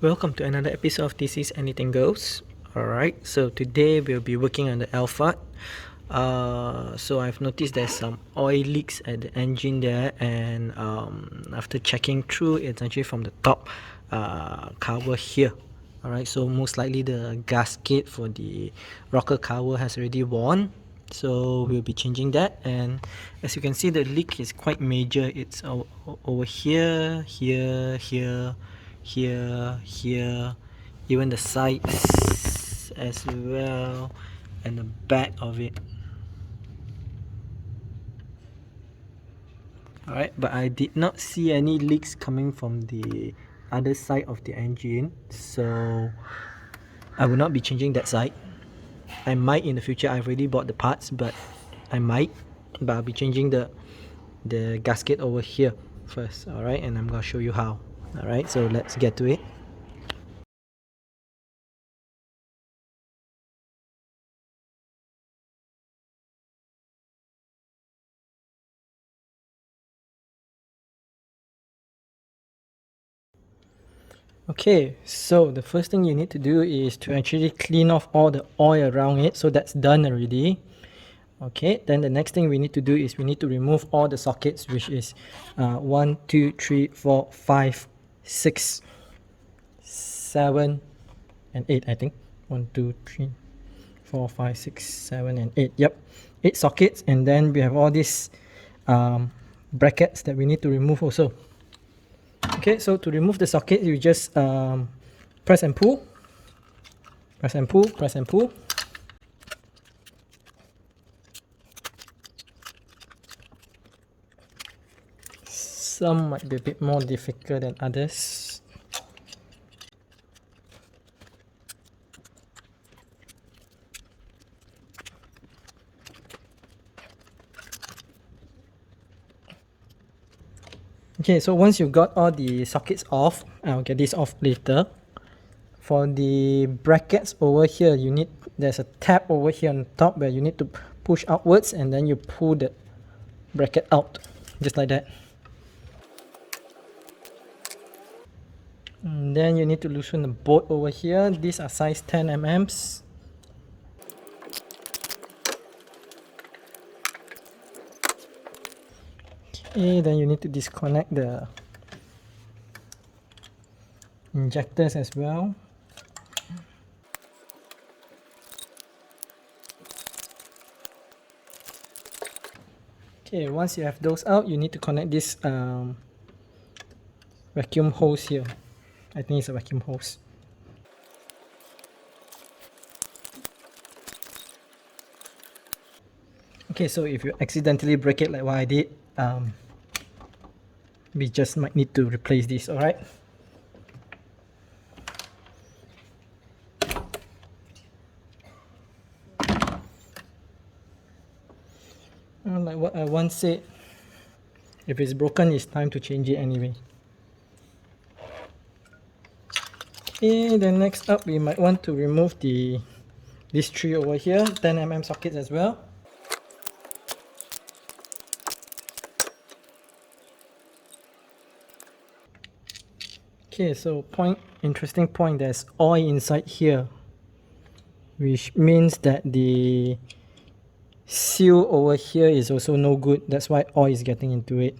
Welcome to another episode of This Is Anything Goes. Alright, so today we'll be working on the Alphard. So I've noticed there's some oil leaks at the engine there, and after checking through, it's actually from the top cover here. Alright, so most likely the gasket for the rocker cover has already worn. So we'll be changing that, and as you can see, the leak is quite major. It's over here, here, even the sides as well, and the back of it. Alright, but I did not see any leaks coming from the other side of the engine, so I will not be changing that side. I might in the future. I've already bought the parts, but I'll be changing the gasket over here first. Alright, and I'm gonna show you how. Alright, so let's get to it. Okay, so the first thing you need to do is to actually clean off all the oil around it. So that's done already. Okay, then the next thing we need to do is we need to remove all the sockets, which is 1, 2, 3, 4, 5, 6, 7, and 8, I think. 1, 2, 3, 4, 5, 6, 7, and 8. Yep, 8 sockets, and then we have all these brackets that we need to remove also. Okay, so to remove the socket, you just press and pull, press and pull, press and pull. Some might be a bit more difficult than others. Okay, so once you've got all the sockets off, I'll get this off later. For the brackets over here, there's a tab over here on top where you need to push outwards, and then you pull the bracket out, just like that. And then you need to loosen the bolt over here. These are size 10 mm. Okay, then you need to disconnect the injectors as well. Okay, once you have those out, you need to connect this vacuum hose here. I think it's a vacuum hose. Okay, so if you accidentally break it like what I did, we just might need to replace this, alright? Like what I once said, if it's broken, it's time to change it anyway. Okay, then next up, we might want to remove these three over here, 10 mm sockets as well. Okay, so interesting point, there's oil inside here, which means that the seal over here is also no good. That's why oil is getting into it.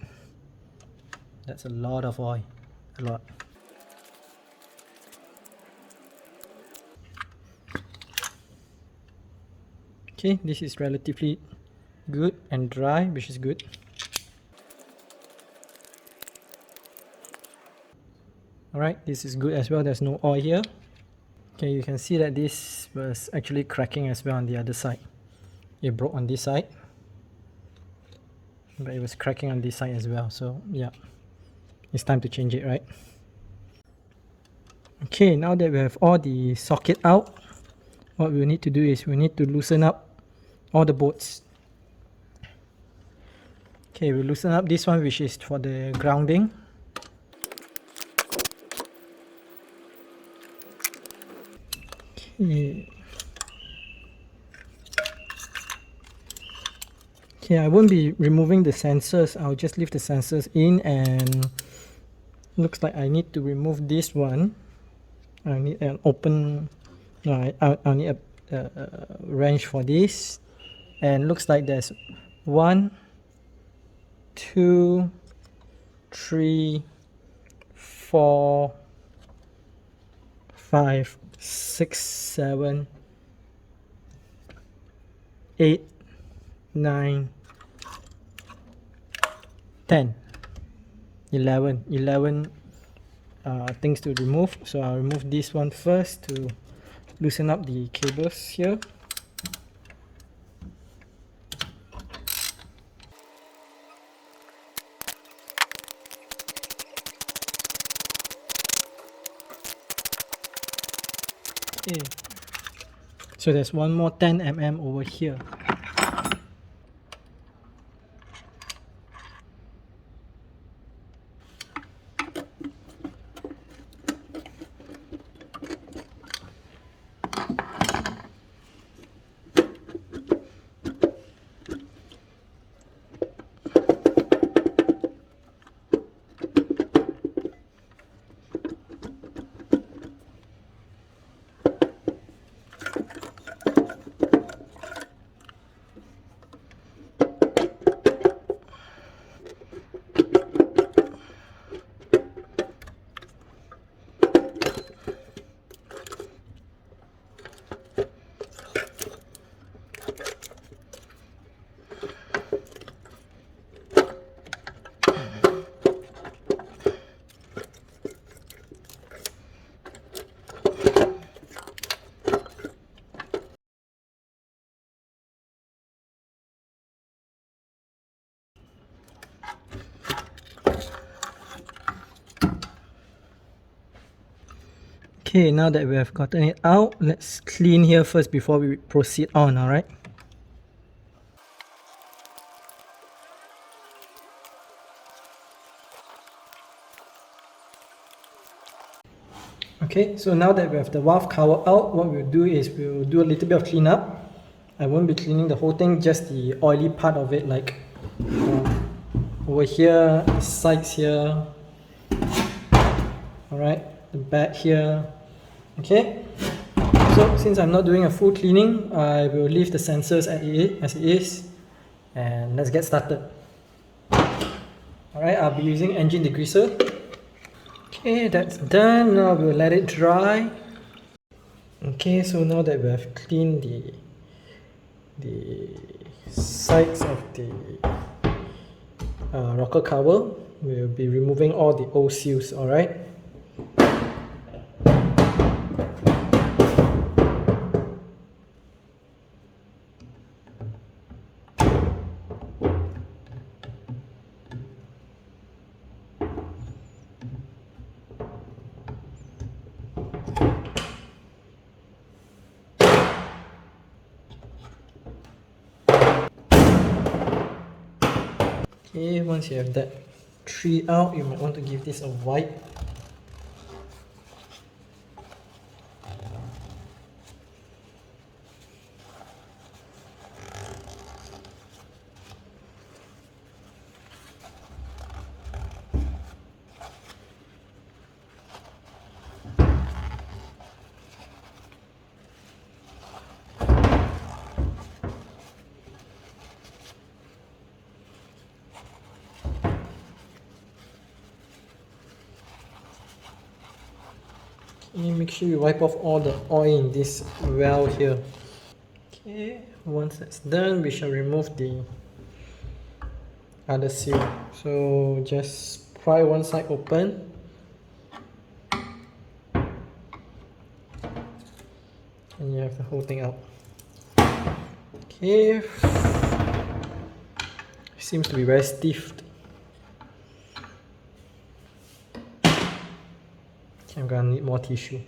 That's a lot of oil, a lot. Okay, this is relatively good and dry, which is good. Alright, this is good as well. There's no oil here. Okay, you can see that this was actually cracking as well on the other side. It broke on this side, but it was cracking on this side as well. So yeah, it's time to change it, right? Okay, now that we have all the socket out, what we need to do is we need to loosen up all the bolts. Okay, we loosen up this one, which is for the grounding. Okay, I won't be removing the sensors. I'll just leave the sensors in, and looks like I need to remove this one. I need an open, no, I need a wrench for this. And looks like there's 1, 2, 3, 4, 5, 6, 7, 8, 9, 10, 11 things to remove. So I'll remove this one first to loosen up the cables here. Okay, so there's one more 10 mm over here. Okay, now that we have gotten it out, let's clean here first before we proceed on, alright? Okay, so now that we have the valve cover out, what we'll do is we'll do a little bit of cleanup. I won't be cleaning the whole thing, just the oily part of it, like over here, the sides here, alright, the back here. Okay, so since I'm not doing a full cleaning, I will leave the sensors as it is, and let's get started. Alright, I'll be using engine degreaser. Okay, that's done. Now we'll let it dry. Okay, so now that we have cleaned the sides of the rocker cover, we'll be removing all the old seals, alright? Okay, once you have that tree out, you might want to give this a wipe. Okay, make sure you wipe off all the oil in this well here. Okay, once that's done, we shall remove the other seal. So just pry one side open. And you have the whole thing out. Okay, seems to be very stiff. I'm gonna need more tissue.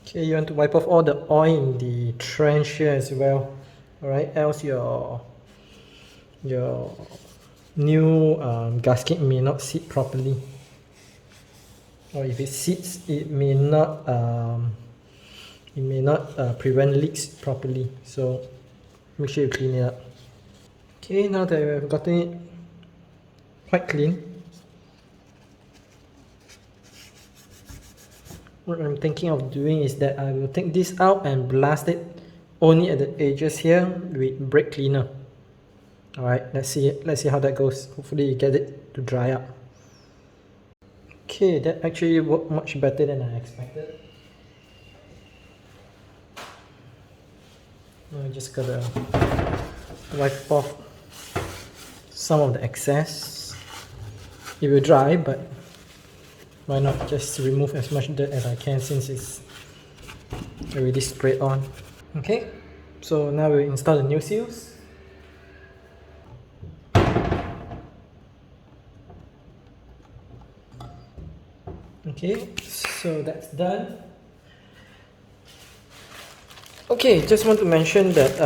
Okay, you want to wipe off all the oil in the trench here as well. Alright, else your new gasket may not sit properly. Or if it sits, it may not prevent leaks properly. So make sure you clean it up. Okay, now that we've gotten it quite clean, what I'm thinking of doing is that I will take this out and blast it only at the edges here with brake cleaner. Alright, let's see how that goes. Hopefully you get it to dry up. Okay, that actually worked much better than I expected. I just gotta wipe off some of the excess. It will dry, but why not just remove as much dirt as I can since it's already sprayed on. Okay, so now we'll install the new seals. Okay, so that's done. Okay, just want to mention that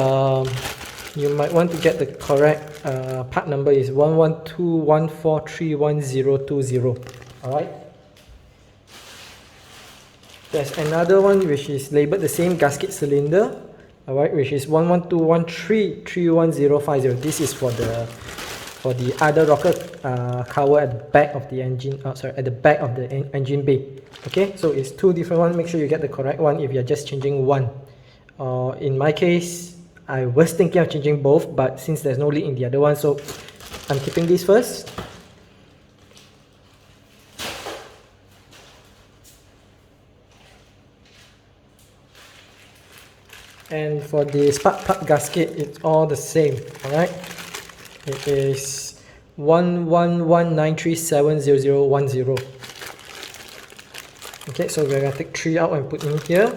you might want to get the correct part number is 11214311020. Alright. There's another one which is labeled the same gasket cylinder, alright, which is 11213311050. This is for the other rocker cover at the back of the engine. At the back of the engine bay. Okay, so it's two different ones. Make sure you get the correct one if you're just changing one. In my case, I was thinking of changing both, but since there's no leak in the other one, so I'm keeping this first. And for the spark plug gasket, it's all the same, alright? It is 11193700010. Okay, so we're gonna take 3 out and put in here.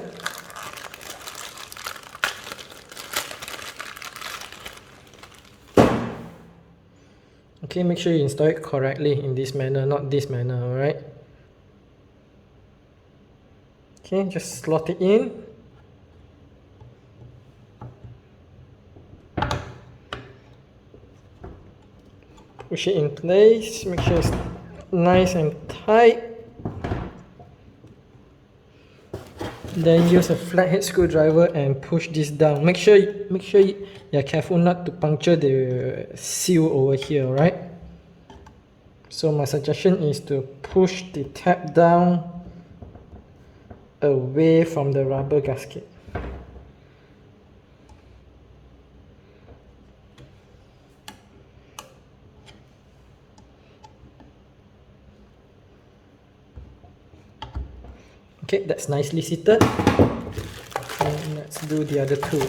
Okay, make sure you install it correctly in this manner, not this manner, alright? Okay, just slot it in. Push it in place, make sure it's nice and tight. Then use a flathead screwdriver and push this down. Make sure you're careful not to puncture the seal over here, right? So my suggestion is to push the tab down away from the rubber gasket. Okay, that's nicely seated. And let's do the other two.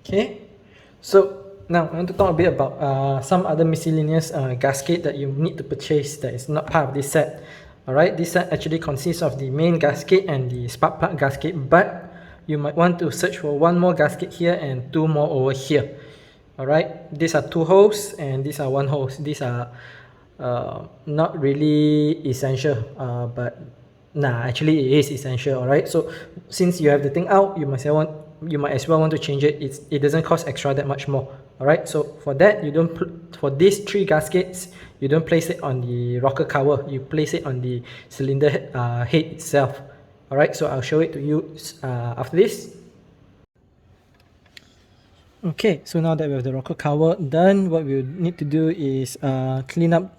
Okay, so now I want to talk a bit about some other miscellaneous gasket that you need to purchase that is not part of this set. Alright, this set actually consists of the main gasket and the spark plug gasket, but you might want to search for one more gasket here and two more over here. Alright, these are two holes and these are one hole. These are not really essential, but actually it is essential. Alright, so since you have the thing out, you might as well want to change it. It doesn't cost extra that much more. Alright, so for that, for these three gaskets, you don't place it on the rocker cover, you place it on the cylinder head itself. Alright, so I'll show it to you after this. Okay, so now that we have the rocker cover done, what we need to do is clean up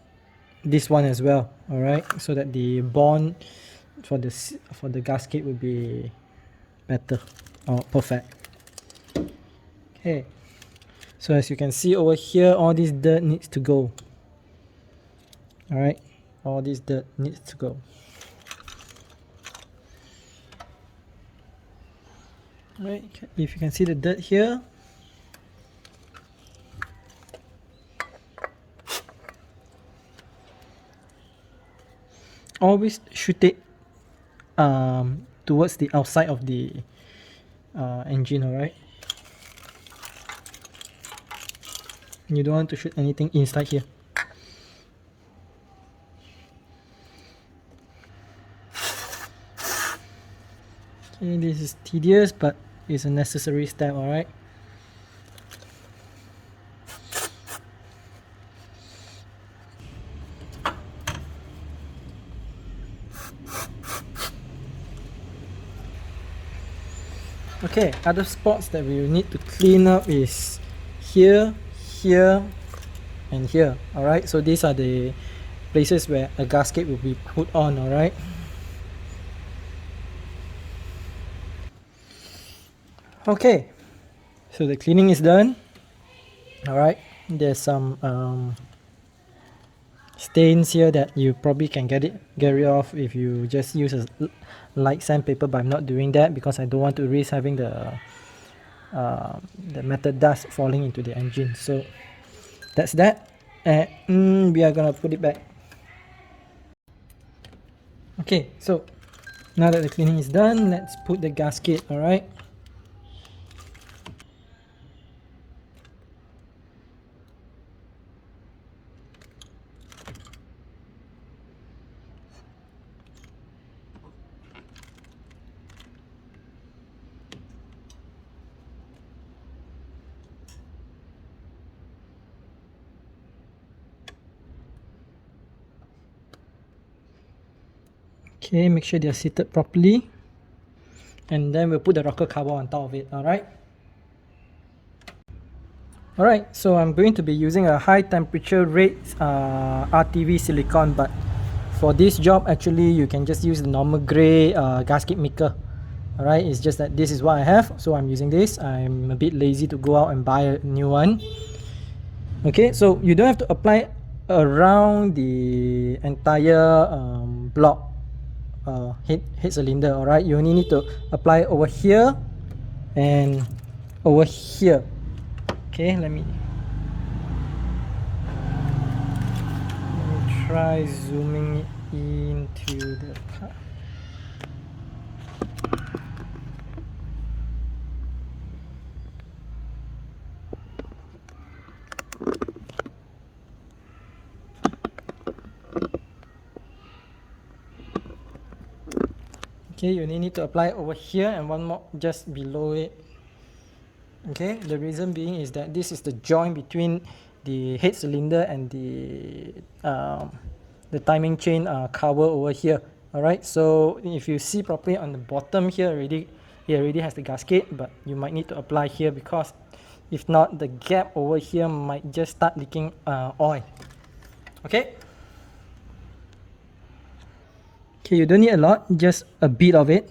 this one as well. Alright, so that the bond for the gasket will be better or perfect. Okay, so as you can see over here, all this dirt needs to go. Alright, all this dirt needs to go. Alright, if you can see the dirt here, always shoot it towards the outside of the engine. Alright, you don't want to shoot anything inside here. Okay, this is tedious, but it's a necessary step. Alright, Okay, other spots that we will need to clean up is here, here, and here. Alright, so these are the places where a gasket will be put on. Alright. Okay, so the cleaning is done. Alright, there's some stains here that you probably can get rid of if you just use a light sandpaper, but I'm not doing that because I don't want to risk having the metal dust falling into the engine. So that's that, and we are gonna put it back. Okay, so now that the cleaning is done, let's put the gasket. Alright. Okay, make sure they are seated properly, and then we'll put the rocker cover on top of it. Alright. Alright, so I'm going to be using a high temperature rate RTV silicone, but for this job actually you can just use the normal grey gasket maker. Alright, it's just that this is what I have, so I'm using this. I'm a bit lazy to go out and buy a new one. Okay, so you don't have to apply around the entire block head cylinder. Alright, you only need to apply over here and over here. Okay, let me try zooming it into the part. Okay, you only need to apply over here and one more just below it. Okay, the reason being is that this is the joint between the head cylinder and the timing chain cover over here. Alright, so if you see properly on the bottom here already, it already has the gasket, but you might need to apply here because if not, the gap over here might just start leaking oil. Okay. Okay, you don't need a lot, just a bit of it.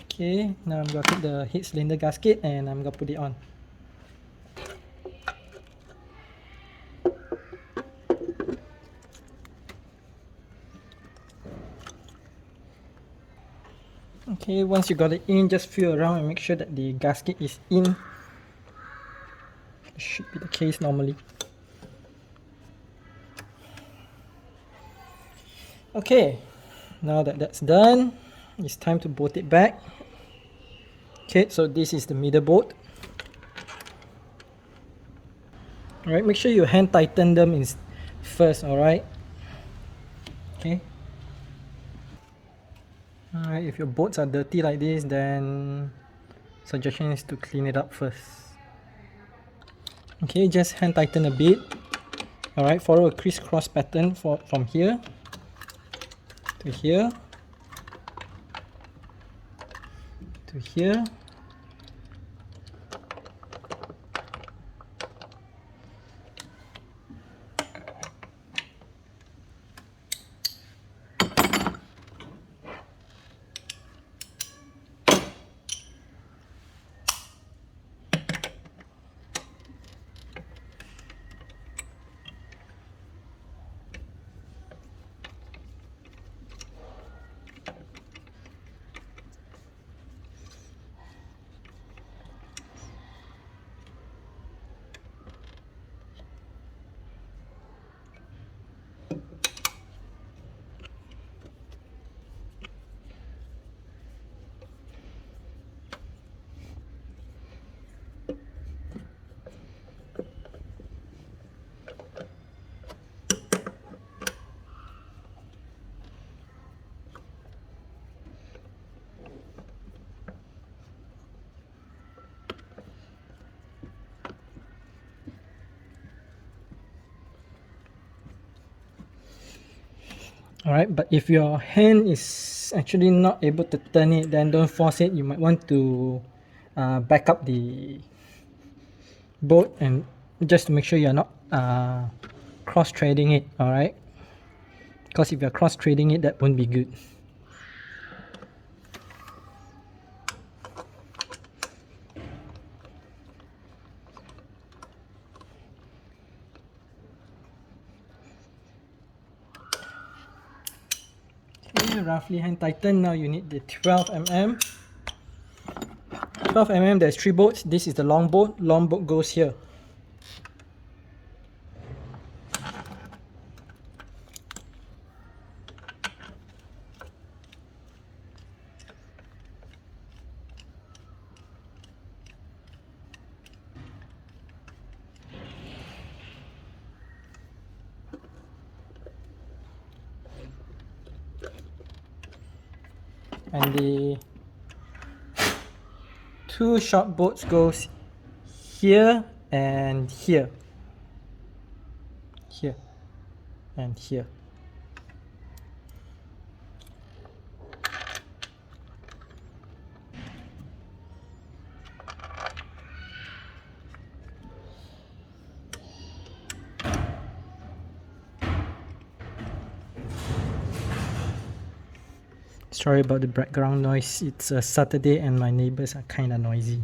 Okay, now I'm gonna take the head cylinder gasket and I'm gonna put it on. Okay, once you got it in, just feel around and make sure that the gasket is in. It should be the case normally. Okay, now that that's done, it's time to bolt it back. Okay, so this is the middle bolt. Alright, make sure you hand tighten them first, alright? Okay. Alright, if your bolts are dirty like this, then suggestion is to clean it up first. Okay, just hand tighten a bit. Alright, follow a crisscross pattern from here to here to here. Alright, but if your hand is actually not able to turn it, then don't force it. You might want to back up the boat and just to make sure you're not cross-threading it, alright? Because if you're cross-threading it, that won't be good. Okay, roughly hand tighten. Now you need the 12 mm. 12 mm, there's 3 bolts. This is the long bolt. Long bolt goes here. And the 2 short bolts goes here and here. Here and here. Sorry about the background noise. It's a Saturday and my neighbors are kind of noisy.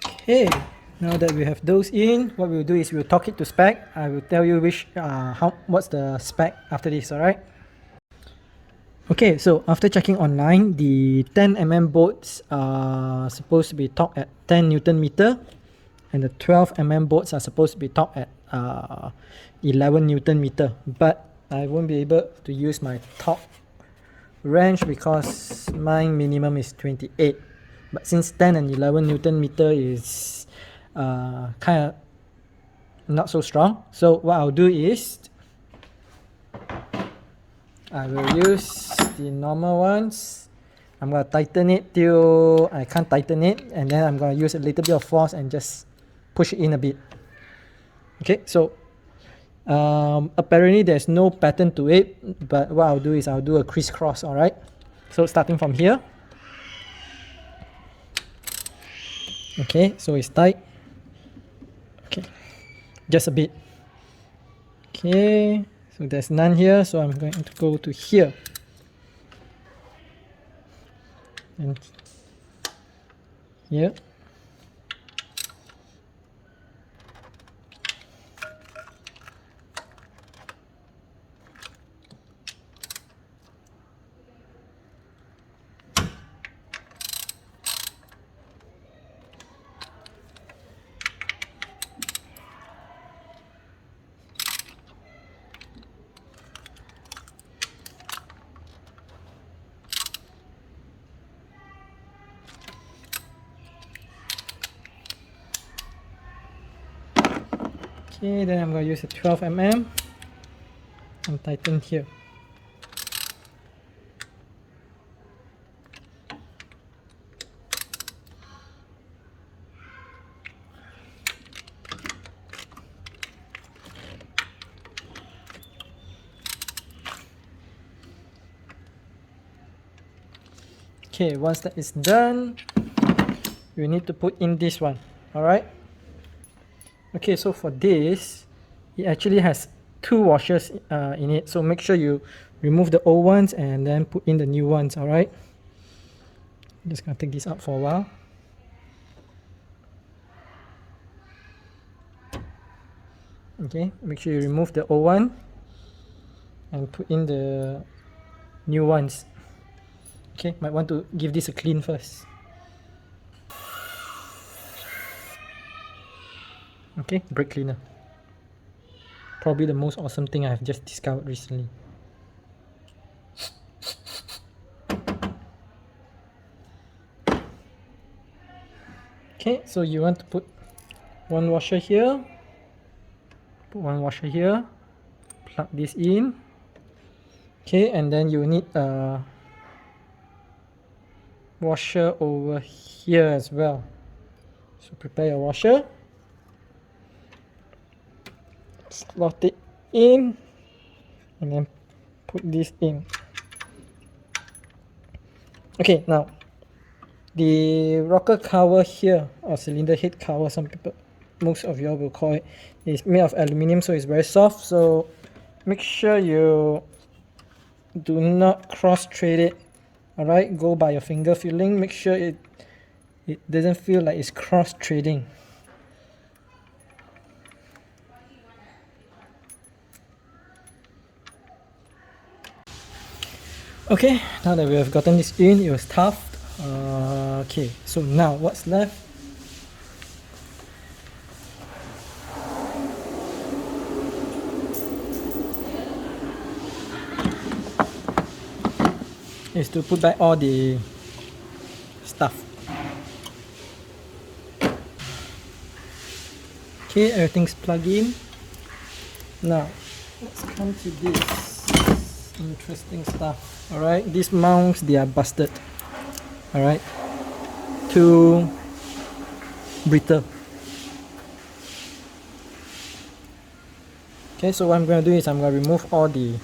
Okay, now that we have those in, what we'll do is we'll talk it to spec. I will tell you what's the spec after this, alright? Okay, so after checking online, the 10 mm bolts are supposed to be torqued at 10 Newton meter, and the 12 mm bolts are supposed to be torqued at 11 Newton meter. But I won't be able to use my torque wrench because my minimum is 28. But since 10 and 11 Newton meter is kind of not so strong, so what I'll do is I will use the normal ones. I'm going to tighten it till I can't tighten it, and then I'm going to use a little bit of force and just push it in a bit. Okay, so apparently there's no pattern to it, but what I'll do is I'll do a crisscross, alright? So starting from here. Okay, so it's tight. Okay, just a bit. Okay, so there's none here, so I'm going to go to here. And here. Okay, then I'm going to use a 12 mm and tighten here. Okay, once that is done, we need to put in this one, alright? Okay, so for this, it actually has 2 washers in it, so make sure you remove the old ones and then put in the new ones, alright? I'm just gonna take this out for a while. Okay, make sure you remove the old one and put in the new ones. Okay, might want to give this a clean first. Okay, brake cleaner. Probably the most awesome thing I've just discovered recently. Okay, so you want to put one washer here, put one washer here, plug this in. Okay, and then you need a washer over here as well. So prepare your washer, slot it in, and then put this in. Okay, now the rocker cover here, or cylinder head cover, most of you all will call it, is made of aluminium, so it's very soft. So make sure you do not cross thread it. Alright, go by your finger feeling. Make sure it doesn't feel like it's cross threading. Okay, now that we have gotten this in, it was tough. Okay, so now what's left? Is to put back all the stuff. Okay, everything's plugged in. Now, let's come to this interesting stuff. Alright, these mounts, they are busted. Alright, too brittle. Okay, so what I'm going to do is I'm going to remove all the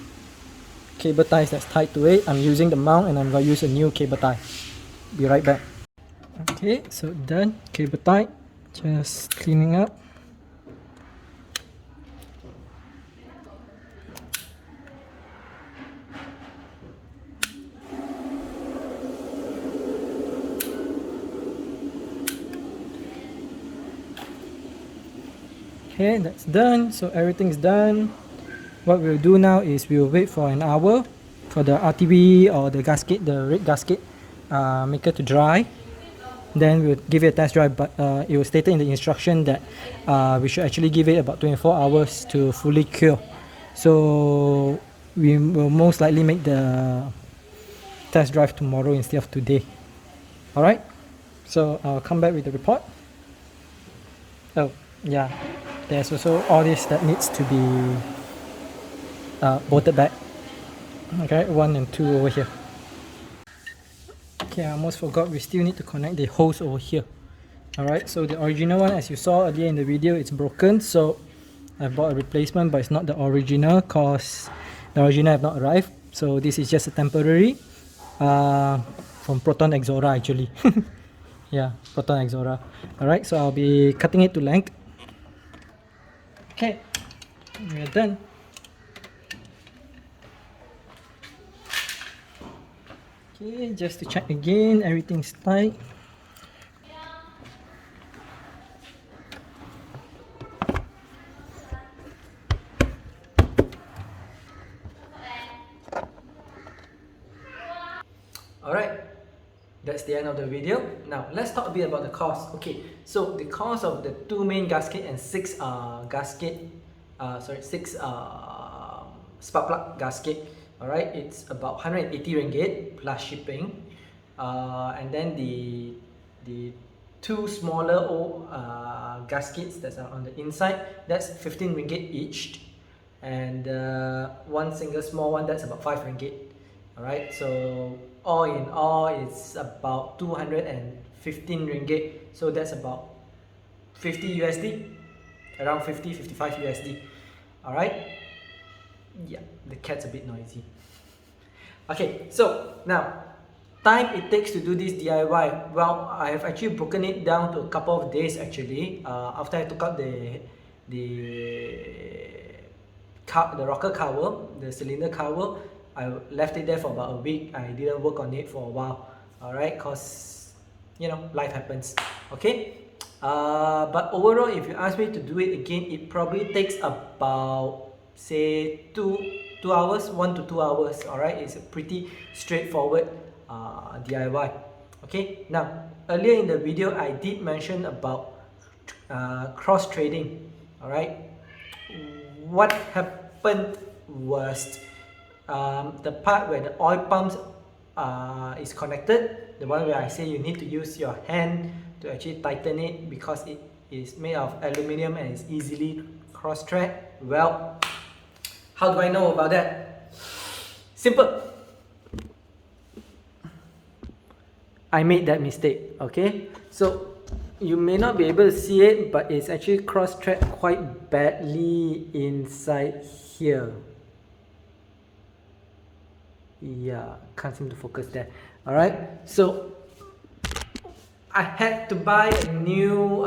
cable ties that's tied to it. I'm using the mount and I'm going to use a new cable tie. Be right back. Okay, so done. Cable tie. Just cleaning up. Okay, that's done. So everything's done. What we'll do now is we'll wait for an hour for the RTB or the gasket, the red gasket maker to dry. Then we'll give it a test drive, but it was stated in the instruction that we should actually give it about 24 hours to fully cure. So we will most likely make the test drive tomorrow instead of today. Alright, so I'll come back with the report. Oh yeah, there's also all this that needs to be bolted back. Okay, 1 and 2 over here. Okay, I almost forgot, we still need to connect the hose over here. Alright, so the original one, as you saw earlier in the video, it's broken, so I bought a replacement, but it's not the original because the original have not arrived. So this is just a temporary from Proton Exora actually. Yeah, Proton Exora. Alright, so I'll be cutting it to length. Okay, we're done. Okay, just to check again, everything's tight. Alright, that's the end of the video. Now let's talk a bit about the cost. Okay, so the cost of the 2 main gasket and 6 spark plug gasket. Alright, it's about 180 ringgit plus shipping. And then the 2 smaller gaskets that are on the inside, that's 15 ringgit each. And 1 single small one, that's about 5 ringgit. Alright, so all in all, it's about 215 ringgit. So that's about 50 USD, around 50-55 USD. Alright, yeah, the cat's a bit noisy. Okay, so now, time it takes to do this DIY. Well, I have actually broken it down to a couple of days actually. After I took out the rocker cover, the cylinder cover, I left it there for about a week. I didn't work on it for a while. Alright, cause you know, life happens. Okay. But overall, if you ask me to do it again, it probably takes about, say, 2 hours, 1 to 2 hours. Alright, it's a pretty straightforward DIY. Okay, now earlier in the video I did mention about cross trading. Alright, what happened was the part where the oil pumps is connected, the one where I say you need to use your hand to actually tighten it because it is made of aluminium and is easily cross thread. Well, How do I know about that? Simple. I made that mistake, okay? So you may not be able to see it, but it's actually cross-thread quite badly inside here. Yeah, can't seem to focus there. Alright, so I had to buy a new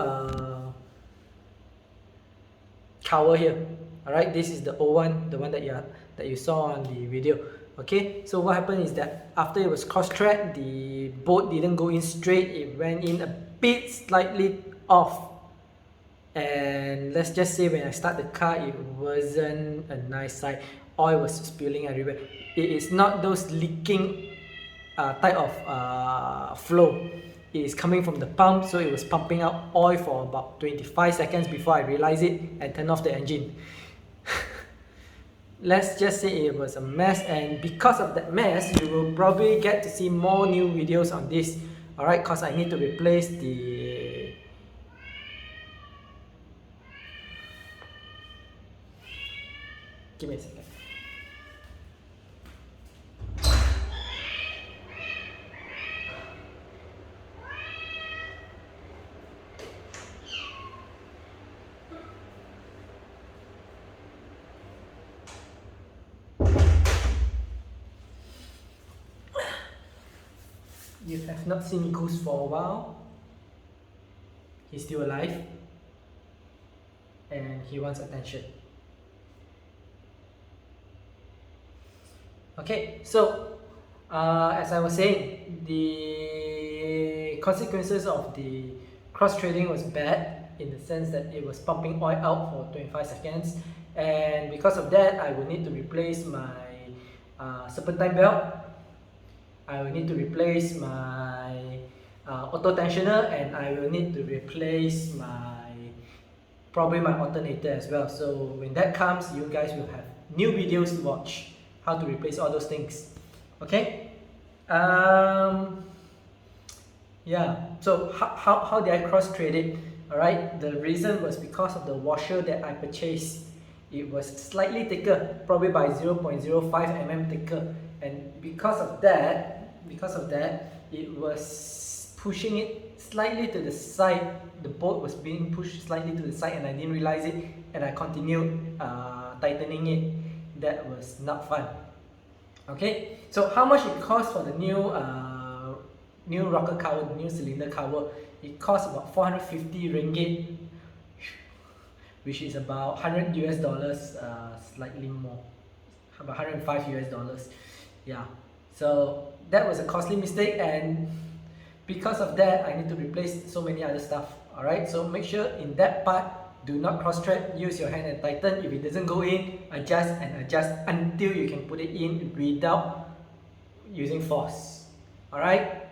cover here. Alright, this is the old one, the one that you saw on the video. Okay, so what happened is that after it was cross-thread, the bolt didn't go in straight, it went in a bit slightly off. And let's just say when I start the car, it wasn't a nice sight. Oil was spilling everywhere. It is not those leaking type of flow. It is coming from the pump, so it was pumping out oil for about 25 seconds before I realized it and turned off the engine. Let's just say it was a mess, and because of that mess, you will probably get to see more new videos on this. Alright, because I need to replace the... Give me a second. You have not seen Goose for a while. He's still alive. And he wants attention. Okay, so as I was saying, the consequences of the cross-threading was bad in the sense that it was pumping oil out for 25 seconds, and because of that I will need to replace my serpentine belt. I will need to replace my auto tensioner, and I will need to replace probably my alternator as well. So when that comes, you guys will have new videos to watch how to replace all those things. Okay, yeah, so how did I cross-thread it? Alright, the reason was because of the washer that I purchased. It was slightly thicker, probably by 0.05 mm thicker, and because of that it was pushing it slightly to the side. The bolt was being pushed slightly to the side and I didn't realize it, and I continued tightening it. That was not fun. Okay, so how much it cost for the new rocker cover, the new cylinder cover? It cost about 450 ringgit, which is about $100 US, slightly more, about $105 US. Yeah, so that was a costly mistake, and because of that I need to replace so many other stuff. Alright, so make sure in that part, do not cross-thread, use your hand and tighten. If it doesn't go in, adjust and adjust until you can put it in without using force. Alright?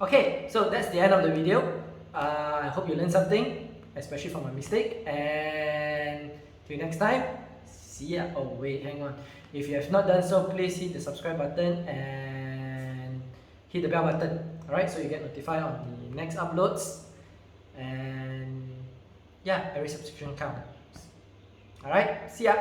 Okay, so that's the end of the video. I hope you learned something, especially from my mistake. And till next time, see ya. Oh wait, hang on. If you have not done so, please hit the subscribe button and hit the bell button. Alright, so you get notified on the next uploads. And yeah, every subscription counts. Alright, see ya.